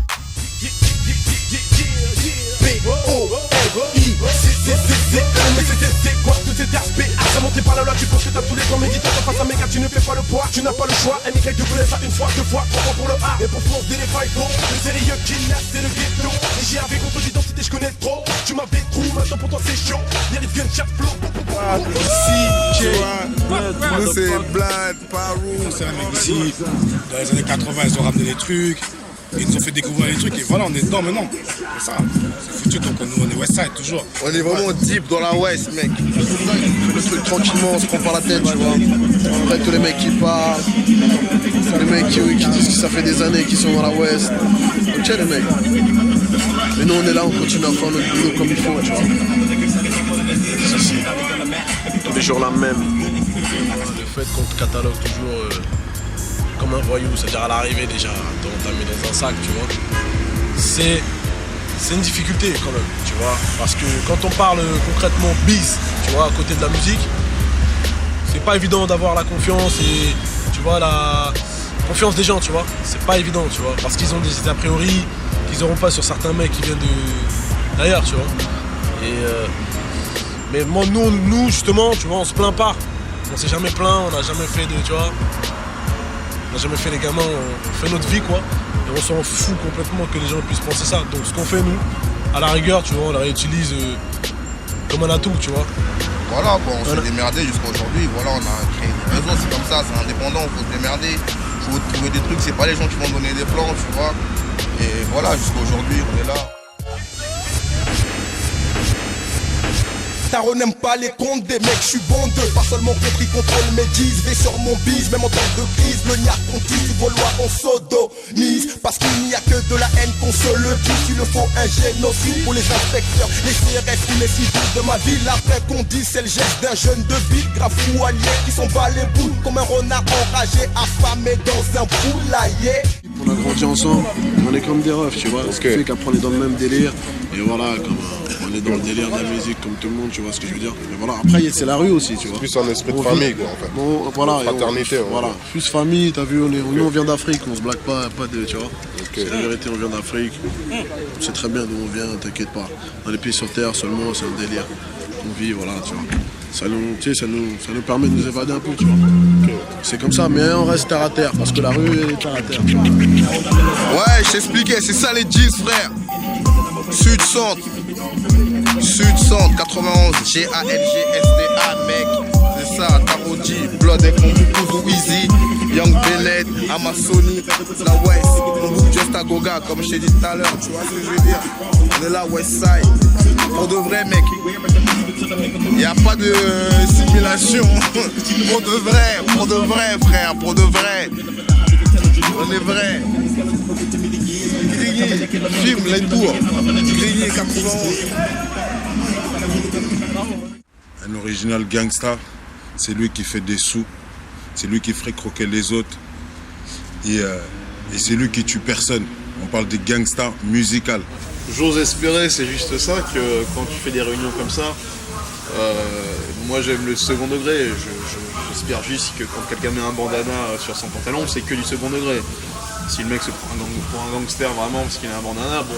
C'est quoi tous ces aspects? Ça monté par la loi, tu penses que t'as tous les grands méditants face à mes gars, tu ne fais pas le poids, tu n'as pas le choix. MY, tu voulais ça une fois, deux fois, trois fois pour le A. Et pour foncer les failles bon, le sérieux qui naissent, c'est le ghetto. Et j'y avais contre l'identité, je connais trop. Tu m'avais trop, maintenant pour toi c'est chaud. Y'a les vieux de chaque flow. Ici, tu vois, nous c'est Blood, Parou. C'est un mec ici, dans les années 80, ils ont ramené des trucs. Ils nous ont fait découvrir les trucs et voilà, on est dedans maintenant. C'est ça, c'est foutu, donc nous on est Westside toujours. On est vraiment deep dans la West, mec. On fait le truc tranquillement, on se prend pas la tête, tu vois. Après, tous les mecs qui parlent, les mecs qui disent que ça fait des années qu'ils sont dans la West. Ok, les mecs. Mais nous, on est là, on continue à faire notre boulot comme il faut, tu vois. Tous les jours la même. Le fait qu'on te catalogue toujours comme un voyou, c'est-à-dire à l'arrivée déjà, on t'a mis dans un sac, tu vois. C'est une difficulté quand même, tu vois. Parce que quand on parle concrètement biz, tu vois, à côté de la musique, c'est pas évident d'avoir la confiance et, tu vois, la confiance des gens, tu vois. C'est pas évident, tu vois, parce qu'ils ont des a priori qu'ils n'auront pas sur certains mecs qui viennent d'ailleurs, tu vois. Et mais moi, nous, justement, tu vois, on se plaint pas. On s'est jamais plaint, on n'a jamais fait de, tu vois. On n'a jamais fait les gamins, on fait notre vie quoi. Et on s'en fout complètement que les gens puissent penser ça. Donc ce qu'on fait nous, à la rigueur, tu vois, on la réutilise comme un atout, tu vois. Voilà quoi, on s'est démerdé jusqu'à aujourd'hui. Voilà, on a créé des réseaux, c'est comme ça, c'est indépendant, il faut se démerder. Il faut trouver des trucs, c'est pas les gens qui vont donner des plans, tu vois. Et voilà, jusqu'à aujourd'hui, on est là. Taro n'aime pas les comptes des mecs, je suis bondeux. Pas seulement compris, contrôle mes dix. Vais sur mon bise, même en temps de crise. Le niaque continue, vos lois on sodomise. Parce qu'il n'y a que de la haine qu'on se le dit. S'il le faut un génocide pour les inspecteurs, les CRS ou les civils de ma ville. Après qu'on dise c'est le geste d'un jeune de ville. Grave ou allié qui s'en bat les boules. Comme un renard enragé affamé dans un poulailler. On a grandi ensemble, on est comme des refs, tu vois. Ce qui fait qu'après on est dans le même délire. Et voilà, comme on est dans le délire de la musique comme tout le monde, tu vois ce que je veux dire. Mais voilà, après c'est la rue aussi, tu vois. C'est plus un esprit de famille quoi en fait. Bon, voilà, fraternité. Voilà, plus famille, t'as vu, nous on vient d'Afrique, on se blague pas de, tu vois. C'est la vérité, on vient d'Afrique. On sait très bien d'où on vient, t'inquiète pas. On est les pieds sur terre seulement, c'est un délire. On vit, voilà, tu vois. Ça nous permet de nous évader un peu, tu vois. C'est comme ça, mais on reste terre à terre, parce que la rue est terre à terre, tu vois. Ouais, je t'expliquais, c'est ça les G's, frère. Sud-Centre, 91, GALGSDA, mec. C'est ça, Tarodi, Blood et Kuzu Easy, Young Bennett, Amazoni, la West, mon groupe Just a Goga, comme je t'ai dit tout à l'heure, tu vois ce que je veux dire. On est là, Westside. Pour de vrai, mec. Il n'y a pas de simulation. Pour de vrai, frère, pour de vrai. On est vrai. Grigny, filme les tours. Grigny 91. Un original gangsta, c'est lui qui fait des sous. C'est lui qui ferait croquer les autres. Et Et c'est lui qui tue personne. On parle des gangsters musicales. J'ose espérer, c'est juste ça, que quand tu fais des réunions comme ça, moi j'aime le second degré. J'espère juste que quand quelqu'un met un bandana sur son pantalon, c'est que du second degré. Si le mec se prend pour un gangster vraiment parce qu'il a un bandana, bon,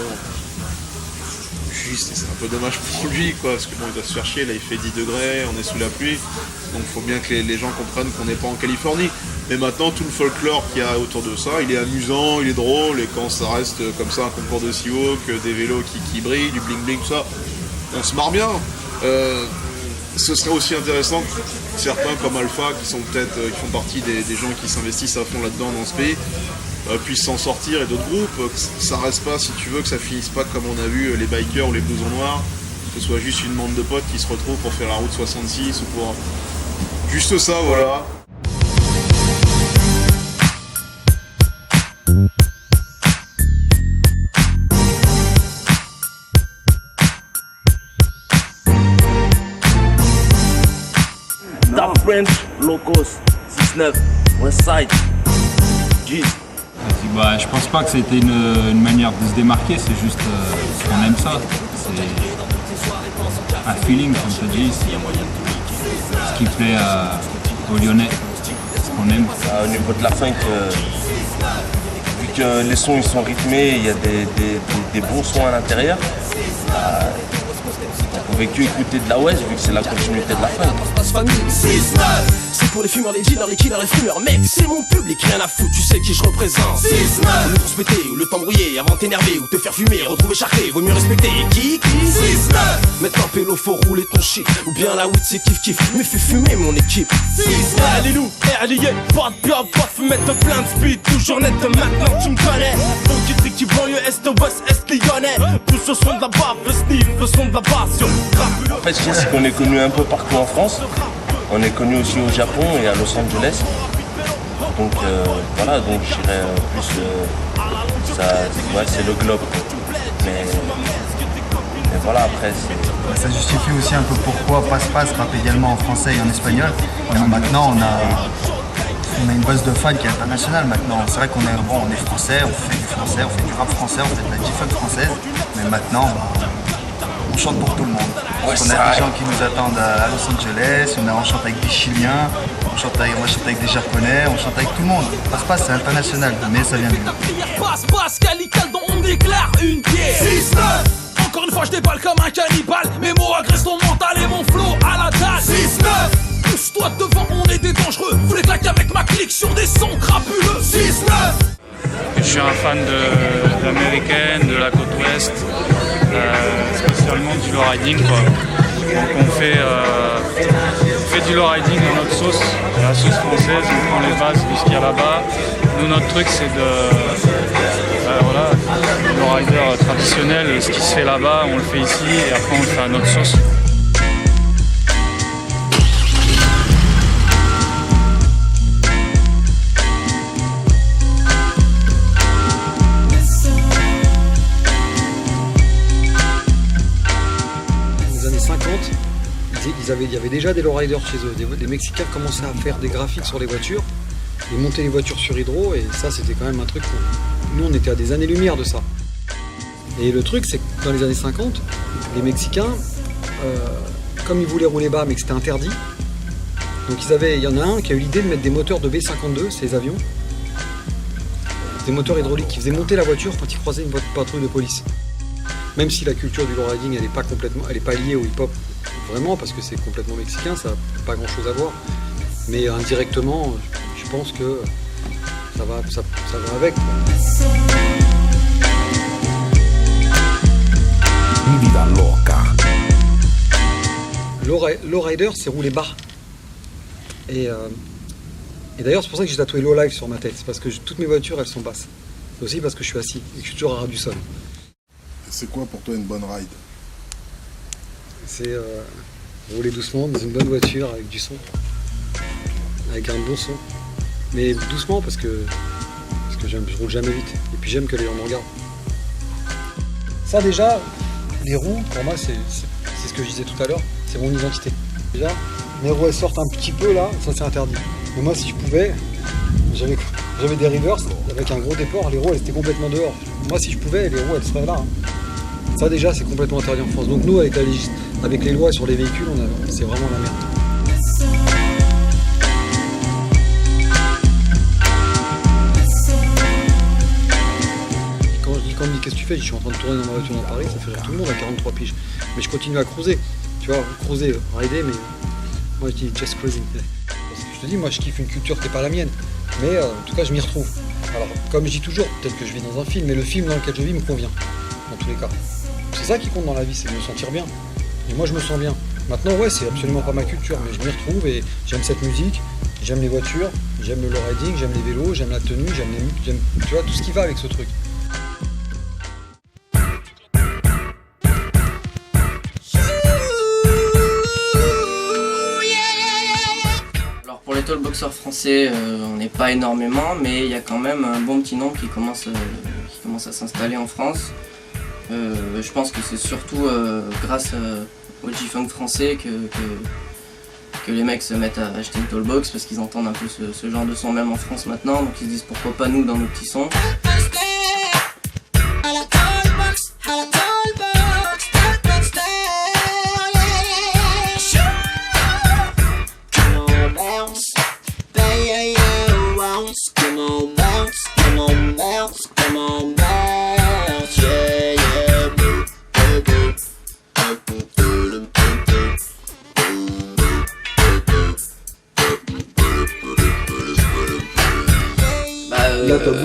juste, c'est un peu dommage pour lui, quoi, parce que bon, il doit se faire chier, là il fait 10 degrés, on est sous la pluie, donc il faut bien que les gens comprennent qu'on n'est pas en Californie. Mais maintenant, tout le folklore qu'il y a autour de ça, il est amusant, il est drôle, et quand ça reste comme ça, un concours de Seawalk, des vélos qui brillent, du bling bling, tout ça, on se marre bien. Ce serait aussi intéressant que certains comme Alpha, qui sont peut-être, qui font partie des gens qui s'investissent à fond là-dedans dans ce pays, puissent s'en sortir, et d'autres groupes, que ça reste pas, si tu veux, que ça finisse pas comme on a vu les bikers ou les blousons noirs, que ce soit juste une bande de potes qui se retrouvent pour faire la route 66 ou pour... Juste ça, voilà. Da French, Locos, 6-9, Westside, G. Bah, je pense pas que c'était une manière de se démarquer, c'est juste qu'on aime ça. C'est un feeling, comme tu dis, c'est ce qui plaît aux Lyonnais, ce qu'on aime. Au niveau de la funk, vu que les sons ils sont rythmés, il y a des bons sons à l'intérieur. On pouvait que écouter de la West vu que c'est la continuité de la funk. C'est pour les fumeurs, les dealers, les killers, les fumeurs. Mec, c'est mon public, rien à foutre, tu sais qui je représente. 6-9. Le ton se péter ou le temps brouillé avant de t'énerver ou te faire fumer, retrouver charclé, vaut mieux respecter. Qui 6-9. Maintenant pélo, faut rouler ton shit. Ou bien la weed c'est kiff kiff, mais fais fumer mon équipe. 6-9. Allez loup, allez pas de peur, pas de fumette, plein de speed, toujours net, maintenant tu me connais. Faut qu'il tricky, banlieue est, ouest, est, lyonnais. Pousse le son de la bave, le sniff, le son de la basse. En fait, c'est qu'on est connu un peu partout en France. On est connu aussi au Japon et à Los Angeles. Donc voilà, donc je dirais plus c'est le globe. Mais voilà, après ça justifie aussi un peu pourquoi Passe rappe également en français et en espagnol. Maintenant on a une base de fans qui est internationale maintenant. C'est vrai qu'on est français, on fait du français, on fait du rap français, on fait de la G-funk française. Mais maintenant on chante pour tout le monde. Ouais, on a des gens qui nous attendent à Los Angeles, on chante avec des Chiliens, on chante avec des Japonais, on chante avec tout le monde. Passe, c'est international, mais ça vient de nous. Passe, calical dont on déclare une guerre. 6-9. Encore une fois je déballe comme un cannibale. Mes mots agressent ton mental et mon flow à la dalle. 6-9. Pousse-toi devant, on est des dangereux. Vous les claquez avec ma clique sur des sons crapuleux. 6-9. Je suis un fan de l'américaine, de la côte ouest, spécialement du lowriding, quoi. Donc on fait du lowriding dans notre sauce, la sauce française, on prend les bases de ce qu'il y a là-bas. Nous notre truc c'est le lowrider traditionnel, ce qui se fait là-bas, on le fait ici et après on le fait à notre sauce. Il y avait déjà des lowriders chez eux, des Mexicains commençaient à faire des graphiques sur les voitures, ils montaient les voitures sur hydro et ça c'était quand même un truc, nous on était à des années-lumière de ça. Et le truc c'est que dans les années 50, les Mexicains, comme ils voulaient rouler bas mais que c'était interdit, donc il y en a un qui a eu l'idée de mettre des moteurs de B-52, ces avions, des moteurs hydrauliques qui faisaient monter la voiture quand ils croisaient une patrouille de police. Même si la culture du lowriding elle est pas liée au hip-hop vraiment parce que c'est complètement mexicain, ça n'a pas grand chose à voir. Mais indirectement, je pense que ça va avec. Vida loca. Lowrider, c'est rouler bas. Et d'ailleurs, c'est pour ça que j'ai tatoué low life sur ma tête. C'est parce que toutes mes voitures, elles sont basses. C'est aussi parce que je suis assis et que je suis toujours à ras du sol. C'est quoi pour toi une bonne ride? C'est rouler doucement dans une bonne voiture avec du son, avec un bon son, mais doucement parce que je roule jamais vite et puis j'aime que les gens me regardent. Ça déjà, les roues pour moi c'est ce que je disais tout à l'heure, c'est mon identité. Déjà, mes roues elles sortent un petit peu là, ça c'est interdit. Mais moi si je pouvais, j'avais quoi. J'avais des rivers avec un gros déport, les roues elles étaient complètement dehors. Moi si je pouvais, les roues elles seraient là. Hein. Ça déjà c'est complètement interdit en France. Donc nous avec les lois sur les véhicules, c'est vraiment la merde. Quand on me dit qu'est-ce que tu fais, je suis en train de tourner dans ma voiture dans Paris, ça fait rire tout le monde à 43 piges. Mais je continue à cruiser. Tu vois, cruiser, rider, mais moi je dis just cruising. Parce que je te dis, moi je kiffe une culture qui n'est pas la mienne. Mais en tout cas je m'y retrouve. Alors comme je dis toujours, peut-être que je vis dans un film, mais le film dans lequel je vis me convient. Dans tous les cas. C'est ça qui compte dans la vie, c'est de me sentir bien. Et moi je me sens bien. Maintenant ouais, c'est absolument pas ma culture, mais je m'y retrouve et j'aime cette musique, j'aime les voitures, j'aime le lowriding, j'aime les vélos, j'aime la tenue, j'aime tu vois, tout ce qui va avec ce truc. Pour les tallboxers français, on n'est pas énormément, mais il y a quand même un bon petit nombre qui commence à s'installer en France. Je pense que c'est surtout grâce au G-Funk français que les mecs se mettent à acheter une tallbox parce qu'ils entendent un peu ce genre de son même en France maintenant, donc ils se disent pourquoi pas nous dans nos petits sons.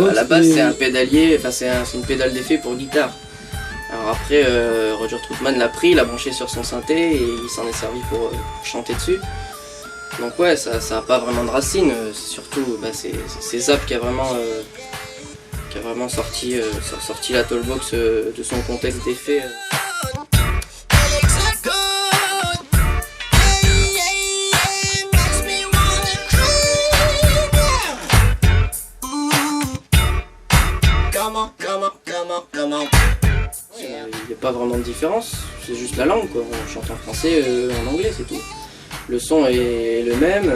À la base c'est un pédalier, enfin c'est une pédale d'effet pour guitare. Alors après Roger Troutman l'a pris, l'a branché sur son synthé et il s'en est servi pour chanter dessus. Donc ouais, ça a pas vraiment de racines, c'est surtout c'est Zap qui a vraiment sorti la tallbox de son contexte d'effet. Il n'y a pas vraiment de différence, c'est juste la langue quoi. On chante en français, en anglais, c'est tout. Le son est le même.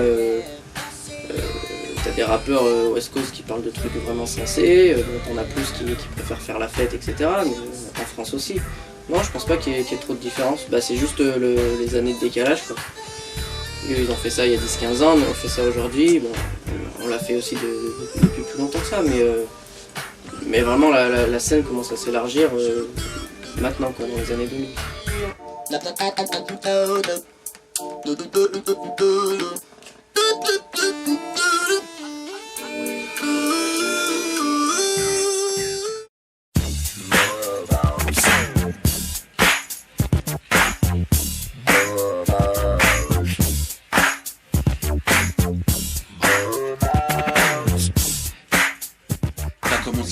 T'as des rappeurs West Coast qui parlent de trucs vraiment sensés, t'en as plus qui préfèrent faire la fête, etc. Mais en France aussi. Non, je pense pas qu'il y ait trop de différence. C'est juste les années de décalage quoi. Ils ont fait ça il y a 10-15 ans, mais on fait ça aujourd'hui. Bon, on l'a fait aussi depuis plus longtemps que ça, mais vraiment la scène commence à s'élargir maintenant quoi, dans les années 2000.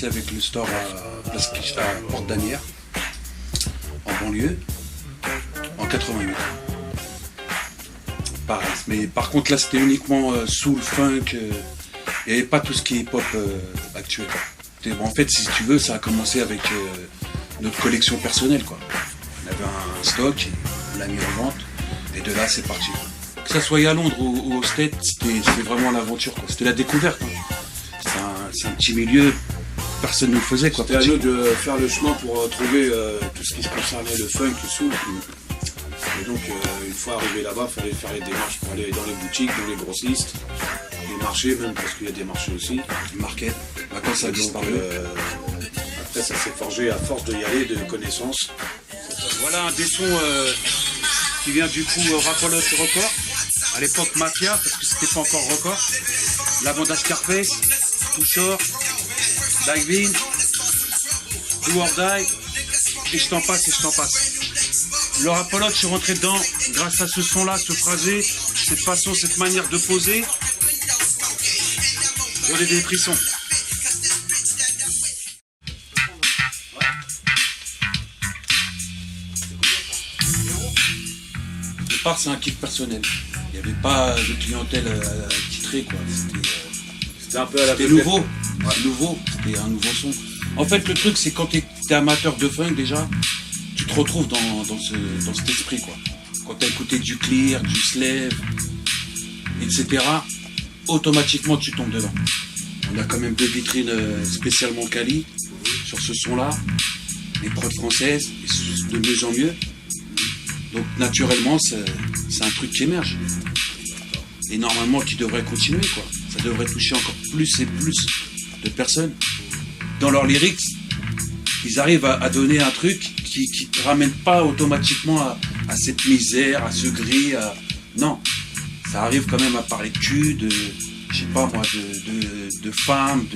Avec le store à Place Clichy, à Porte d'Anières, en banlieue, en 88. Pareil, mais par contre là c'était uniquement soul, funk, il n'y avait pas tout ce qui est pop actuel. En fait, si tu veux, ça a commencé avec notre collection personnelle quoi. On avait un stock, on l'a mis en vente, et de là c'est parti. Que ça soit à Londres ou aux States, c'était vraiment l'aventure quoi. C'était la découverte. Hein. C'est un petit milieu. Personne ne le faisait quoi. C'était à nous de faire le chemin pour trouver tout ce qui se concernait le funk, le soul. Et donc une fois arrivé là-bas, il fallait faire les démarches pour aller dans les boutiques, dans les grossistes, les marchés même parce qu'il y a des marchés aussi. Market. Maintenant ça a disparu. Après ça s'est forgé à force d'y aller, de connaissances. Voilà un des sons qui vient du coup Rapolote Record. À l'époque Mafia, parce que c'était pas encore Record. La bande à Scarface, Too Short, Dive In, Do or Die, et je t'en passe et je t'en passe. Le Rapolote, je suis rentré dedans grâce à ce son-là, ce phrasé, cette façon, cette manière de poser. J'en ai des frissons. Au départ, c'est un kiff personnel. Il n'y avait pas de clientèle titrée, quoi. C'était un peu à la C'était nouveau. Ouais, nouveau, c'était un nouveau son. En fait, le truc, c'est quand t'es amateur de funk déjà, tu te retrouves dans cet esprit, quoi. Quand t'as écouté du Clear, du Slave, etc., automatiquement tu tombes dedans. On a quand même 2 vitrines spécialement quali sur ce son-là, les prods françaises, et de mieux en mieux. Donc naturellement, c'est un truc qui émerge. Et normalement, qui devrait continuer, quoi. Ça devrait toucher encore plus et plus de personnes. Dans leurs lyrics, ils arrivent à donner un truc qui ne ramène pas automatiquement à cette misère, à ce gris. Non, ça arrive quand même à parler de cul, je sais pas moi, de femmes,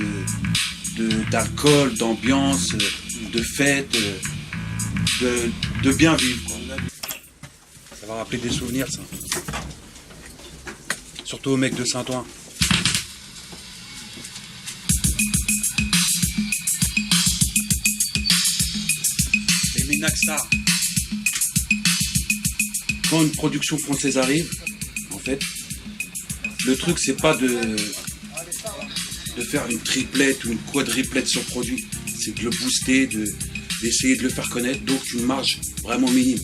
d'alcool, d'ambiance, de fête, de bien vivre, quoi. Ça va rappeler des souvenirs, ça. Surtout aux mecs de Saint-Ouen. Les Minaxar. Quand une production française arrive, en fait, le truc c'est pas de faire une triplette ou une quadriplette sur produit, c'est de le booster, d'essayer de le faire connaître, donc une marge vraiment minime.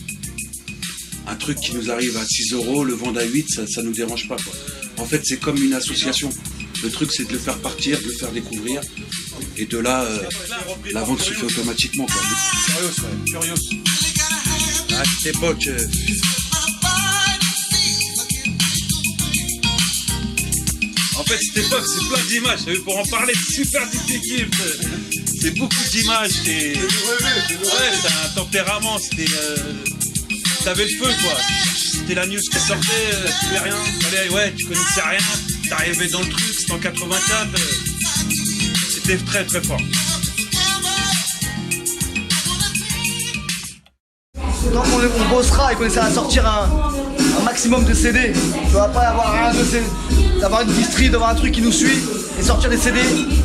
Un truc qui nous arrive à 6 €, le vendre à 8, ça nous dérange pas, quoi. En fait, c'est comme une association. Le truc, c'est de le faire partir, de le faire découvrir. Et de là, la vente se fait automatiquement, quoi. Sérieux, ouais, curieux. À cette époque... En fait, cette époque, c'est plein d'images. Pour en parler, c'est super difficile. C'est beaucoup d'images. Ouais, c'est un tempérament. T'avais le feu, quoi. C'était la news qui sortait, tu savais rien. Ouais, tu connaissais rien. T'arrivais dans le truc, c'était en 84. C'était très très fort. Tant qu'on bossera et qu'on essaiera de sortir un maximum de CD, tu vas pas avoir d'avoir une distri, d'avoir un truc qui nous suit et sortir des CD,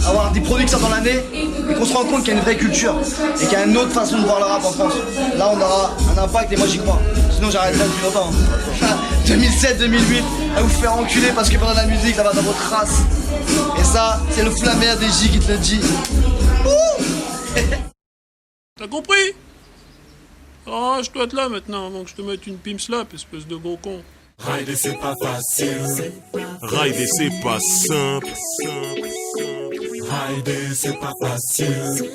avoir des produits qui sortent dans l'année et qu'on se rend compte qu'il y a une vraie culture et qu'il y a une autre façon de voir le rap en France. Là on aura un impact et moi j'y crois. Sinon j'arrêterai depuis longtemps. 2007, 2008, à vous faire enculer parce que pendant la musique ça va dans votre race. Et ça, c'est le flammer des J qui te le dit. T'as compris? Oh, je dois être là maintenant avant que je te mette une pim slap, espèce de gros con. Rider c'est pas facile. Rider c'est pas simple. Rider c'est pas facile.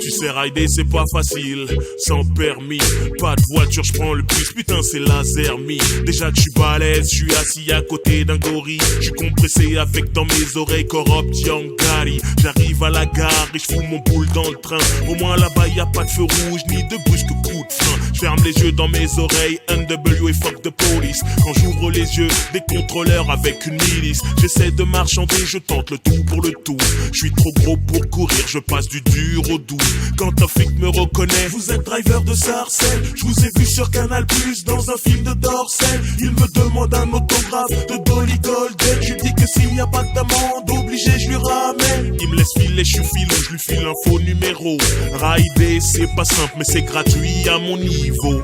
Tu sais, rider c'est pas facile, sans permis, pas de voiture, je prends le bus, putain c'est laser mi. Déjà que je suis balèze, je suis assis à côté d'un gorille, je suis compressé avec dans mes oreilles Corrupt Young Gotti. J'arrive à la gare et je fous mon boule dans le train. Au moins là-bas y a pas de feu rouge ni de brusque coup de frein. Je ferme les yeux dans mes oreilles, NW et fuck the police. Quand j'ouvre les yeux, des contrôleurs avec une milice. J'essaie de marchander, je tente le tout pour le tout. Je suis trop gros pour courir, je passe du dur au doux. Quand un flic me reconnaît, vous êtes driver de Sarcelles. Je vous ai vu sur Canal Plus dans un film de Dorcel. Il me demande un autographe de Dolly Golden. Je dis que s'il n'y a pas d'amende, obligé je lui ramène. Il me laisse filer, je suis filou, je lui file un faux numéro. Rider c'est pas simple mais c'est gratuit à mon niveau.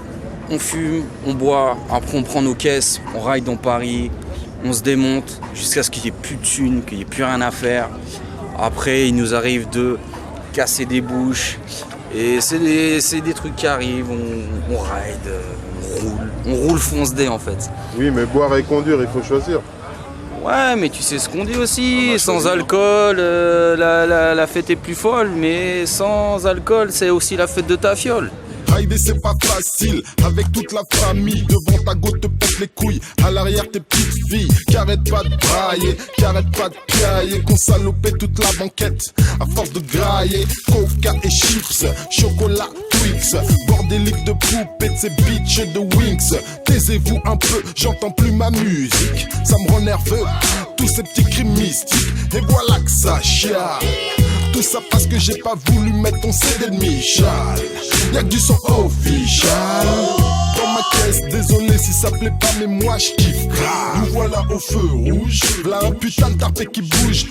On fume, on boit, après on prend nos caisses, on ride dans Paris, on se démonte jusqu'à ce qu'il n'y ait plus de thunes, qu'il n'y ait plus rien à faire. Après il nous arrive de casser des bouches et c'est des trucs qui arrivent, on ride, on roule fonce dé en fait. Oui mais boire et conduire il faut choisir. Ouais mais tu sais ce qu'on dit aussi, sans alcool la fête est plus folle, mais sans alcool c'est aussi la fête de ta fiole. Rider c'est pas facile, avec toute la famille. Devant ta go te pète les couilles, à l'arrière tes petites filles. Qu'arrête pas de brailler, qu'arrête pas de piailler. Qu'on salopait toute la banquette, à force de grailler. Coca et chips, chocolat, Twix. Bordélique de poupées, de ces bitches de Winx. Taisez-vous un peu, j'entends plus ma musique. Ça me rend nerveux, tous ces petits crimes mystiques. Et voilà que ça chiale. Tout ça parce que j'ai pas voulu mettre ton CD de Michal. Y'a que du son official dans ma caisse, désolé si ça plaît pas mais moi je kiffe. Nous voilà au feu rouge, là un putain de tarpé qui bouge.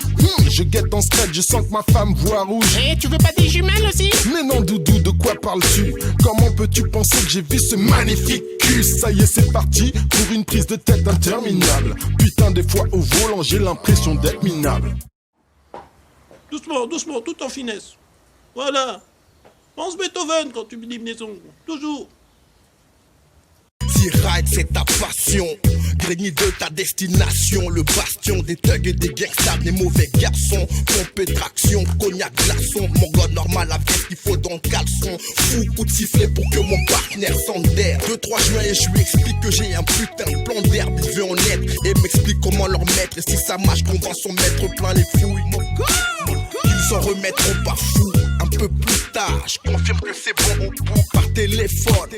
Je guette en stress, je sens que ma femme voit rouge. Et tu veux pas des jumelles aussi? Mais non Doudou, de quoi parles-tu? Comment peux-tu penser que j'ai vu ce magnifique cul? Ça y est c'est parti pour une prise de tête interminable. Putain des fois au volant j'ai l'impression d'être minable. Doucement, doucement, tout en finesse. Voilà. Pense Beethoven quand tu me dis maison. Toujours. Si ride c'est ta passion, Grigny de ta destination, le bastion des thugs et des gangsters, des mauvais garçons. Pompe et traction, cognac glaçon. Mon gars normal avec ce qu'il faut dans le caleçon. Fou, coup de sifflet pour que mon partenaire s'endère. 2-3 juin et je lui explique que j'ai un putain de plan d'herbe. Il veut en être et m'explique comment leur mettre. Et si ça marche, qu'on va s'en mettre plein les fouilles. Mon gars, ils s'en remettront pas fous. Un peu plus tard, je confirme que c'est bon au bout par téléphone,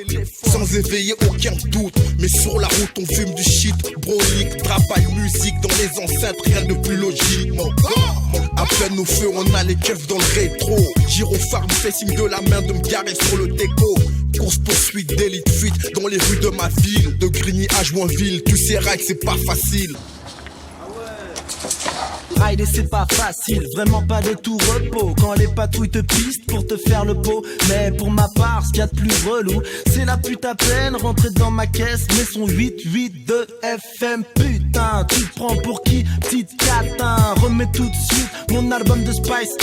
sans éveiller aucun doute. Mais sur la route on fume du shit, brolique, travail, musique dans les enceintes, rien de plus logique. Mon gars, à peine au feu on a les keufs dans le rétro. Gyrophare me fait signe de la main de me garer sur le déco. Course poursuite d'élite fuite dans les rues de ma ville. De Grigny à Joinville, tu sais rail c'est pas facile. Rider c'est pas facile, vraiment pas de tout repos. Quand les patrouilles te pistent pour te faire le beau. Mais pour ma part, ce qu'il y a de plus relou, c'est la pute à peine rentrer dans ma caisse. Mais son 8-8 de FM, putain, tu te prends pour qui? Petite catin, remets tout de suite mon album de Spice.